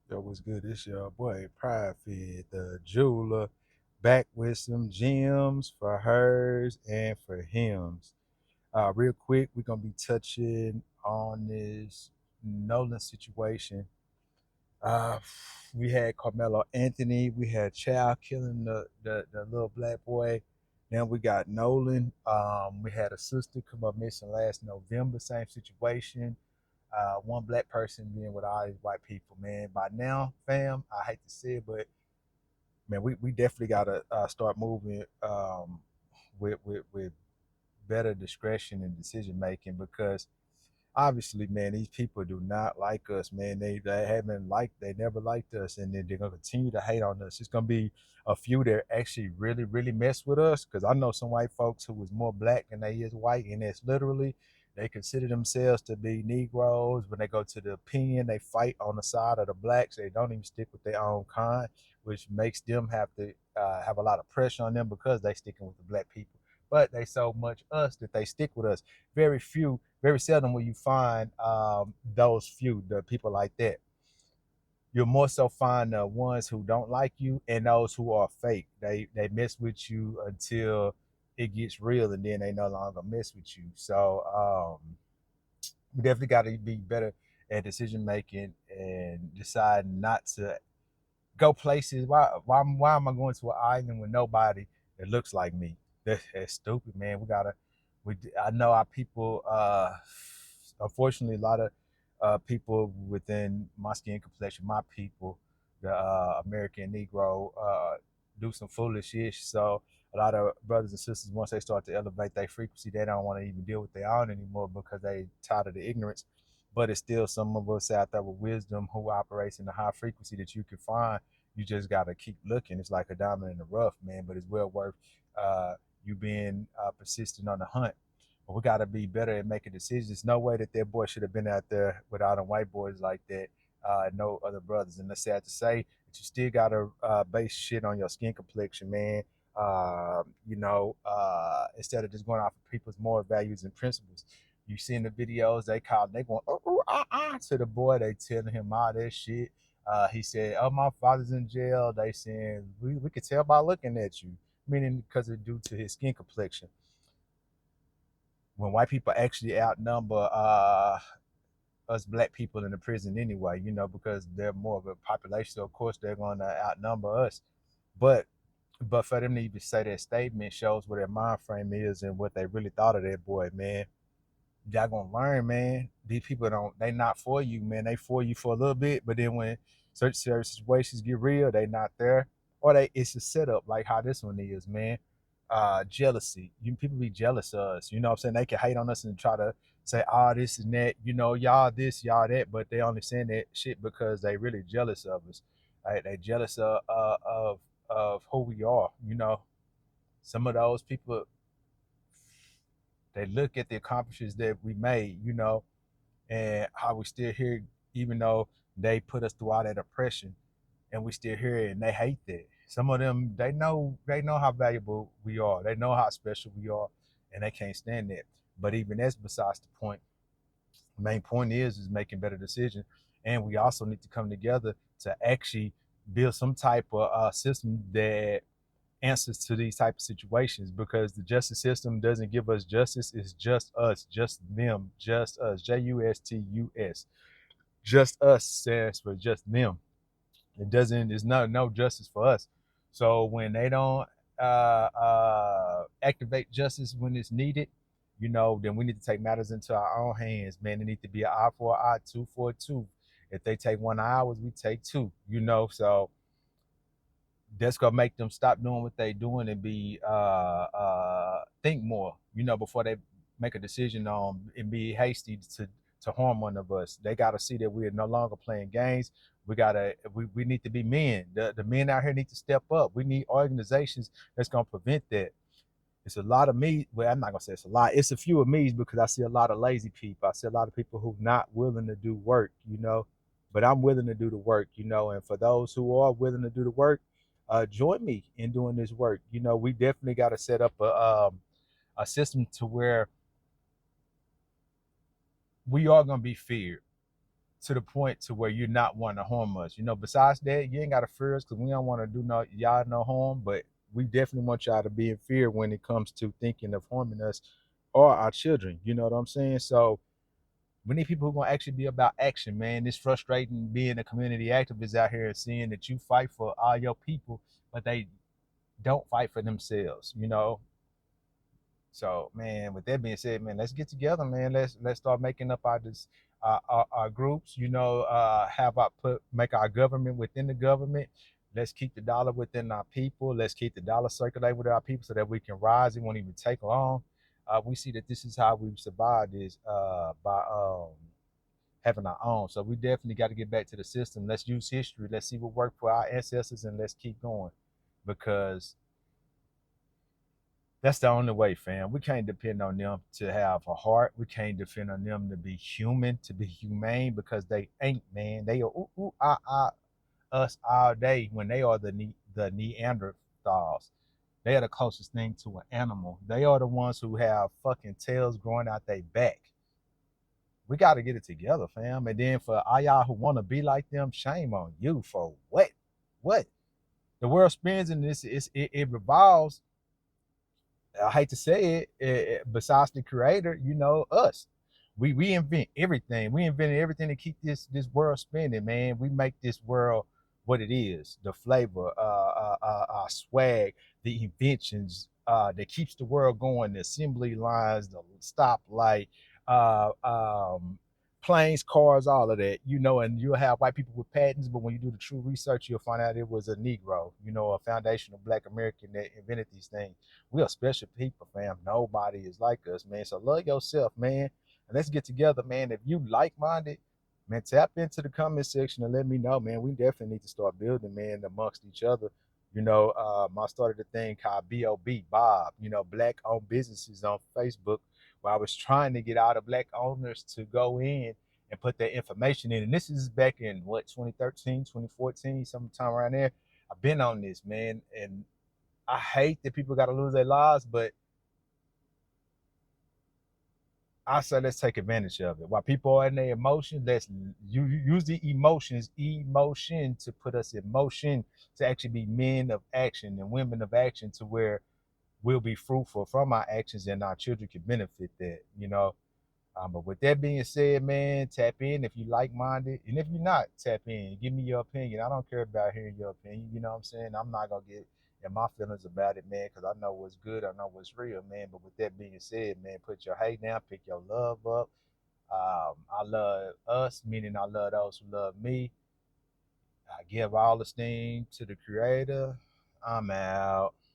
Yo, what's good? It's your boy Pride Fed, the jeweler, back with some gems for hers and for hims. Real quick, we're gonna be touching on this Nolan situation. Uh, we had Carmelo Anthony, we had Chow killing the little black boy. Then we got Nolan. We had a sister come up missing last November, same situation. One black person being with all these white people, man. By now, fam, I hate to say it, but man, we definitely gotta start moving with better discretion and decision making because obviously, man, these people do not like us, man. They haven't liked, they never liked us, and then they're gonna continue to hate on us. It's gonna be a few that actually really mess with us because I know some white folks who was more black than they is white, and it's literally they consider themselves to be Negroes. When they go to the opinion, they fight on the side of the blacks. They don't even stick with their own kind, which makes them have to have a lot of pressure on them because they sticking with the black people. But they so much us that they stick with us. Very seldom will you find those few, the people like that. You'll more so find the ones who don't like you and those who are fake. They mess with you until it gets real, and then they no longer mess with you. So we definitely got to be better at decision making and decide not to go places. Why am I going to an island with nobody that looks like me? That's stupid, man. We I know our people. Unfortunately, a lot of people within my skin complexion, my people, the American Negro, do some foolish shit. So a lot of brothers and sisters, once they start to elevate their frequency, they don't want to even deal with their own anymore because they tired of the ignorance. But it's still some of us out there with wisdom who operates in the high frequency that you can find. You just gotta keep looking. It's like a diamond in the rough, man. But it's well worth you being persistent on the hunt. But we gotta be better at making decisions. There's no way that boy should have been out there without them white boys like that. No other brothers. And it's sad to say that you still gotta base shit on your skin complexion, man. Instead of just going off of people's moral values and principles. You see in the videos they going to the boy, they telling him all that shit. He said, "Oh, my father's in jail." They saying we could tell by looking at you, meaning because it's due to his skin complexion. When white people actually outnumber us black people in the prison anyway, because they're more of a population, so of course they're going to outnumber us. But for them to even say that statement shows what their mind frame is and what they really thought of that boy, man. Y'all gonna learn, man. These people they not for you, man. They for you for a little bit, but then when certain situations get real, they not there. Or it's a setup like how this one is, man. Jealousy. People be jealous of us. You know what I'm saying? They can hate on us and try to say, this and that, y'all this, y'all that, but they only saying that shit because they really jealous of us. Right? They jealous of who we are. Some of those people, they look at the accomplishments that we made, and how we still here, even though they put us through all that oppression, and we still here, and they hate that. Some of them, they know how valuable we are. They know how special we are, and they can't stand that. But even that's besides the point. The main point is making better decisions, and we also need to come together to actually build some type of system that answers to these type of situations, because the justice system doesn't give us justice. It's just us, just them, just us. JUSTUS. Just us stands for just them. It doesn't. There's no justice for us. So when they don't activate justice when it's needed, then we need to take matters into our own hands. Man, it needs to be an eye for an eye, two for a two. If they take 1 hour, we take two. So that's gonna make them stop doing what they doing and be think more, before they make a decision on and be hasty to harm one of us. They gotta see that we're no longer playing games. We need to be men. The men out here need to step up. We need organizations that's gonna prevent that. It's a lot of me. Well, I'm not gonna say it's a lot. It's a few of me's because I see a lot of lazy people. I see a lot of people who not willing to do work. But I'm willing to do the work. And for those who are willing to do the work, join me in doing this work. We definitely got to set up a system to where we are gonna be feared. to the point to where you're not wanting to harm us. Besides that, you ain't got to fear us because we don't want to do y'all no harm, but we definitely want y'all to be in fear when it comes to thinking of harming us or our children. You know what I'm saying? So we need people who are gonna actually be about action, man. It's frustrating being a community activist out here and seeing that you fight for all your people, but they don't fight for themselves. So, man, with that being said, man, let's get together, man. Let's start making up our groups. Have our make our government within the government. Let's keep the dollar within our people. Let's keep the dollar circulating with our people so that we can rise. It won't even take long. We see that this is how we've survived is by having our own. So we definitely got to get back to the system. Let's use history. Let's see what worked for our ancestors and let's keep going because that's the only way, fam. We can't depend on them to have a heart. We can't depend on them to be human, to be humane, because they ain't, man. They are us all day when they are the Neanderthals. They are the closest thing to an animal. They are the ones who have fucking tails growing out their back. We got to get it together, fam. And then for all y'all who want to be like them, shame on you for what? What? The world spins and it revolves. I hate to say it, besides the creator, us. We invent everything. We invented everything to keep this world spinning, man. We make this world what it is. The flavor, our swag, the inventions that keeps the world going. The assembly lines, the stoplight, uh, um, planes, cars, all of that. And you'll have white people with patents, but when you do the true research, you'll find out it was a Negro. A foundational Black American that invented these things. We are special people, fam. Nobody is like us, man. So love yourself, man. And let's get together, man. If you like-minded, man, tap into the comment section and let me know, man. We definitely need to start building, man, amongst each other. I started a thing called BOB, Bob, Black-owned businesses on Facebook, where I was trying to get all the Black owners to go in and put their information in. And this is back in, 2013, 2014, sometime around there. I've been on this, man, and I hate that people got to lose their lives, but I say let's take advantage of it. While people are in their emotions, let's use the emotion to put us in motion to actually be men of action and women of action to where we'll be fruitful from our actions and our children can benefit that. But with that being said, man, tap in if you like-minded. And if you're not, tap in. Give me your opinion. I don't care about hearing your opinion. You know what I'm saying? I'm not going to get in my feelings about it, man, because I know what's good. I know what's real, man. But with that being said, man, put your hate down, pick your love up. I love us, meaning I love those who love me. I give all esteem to the Creator. I'm out.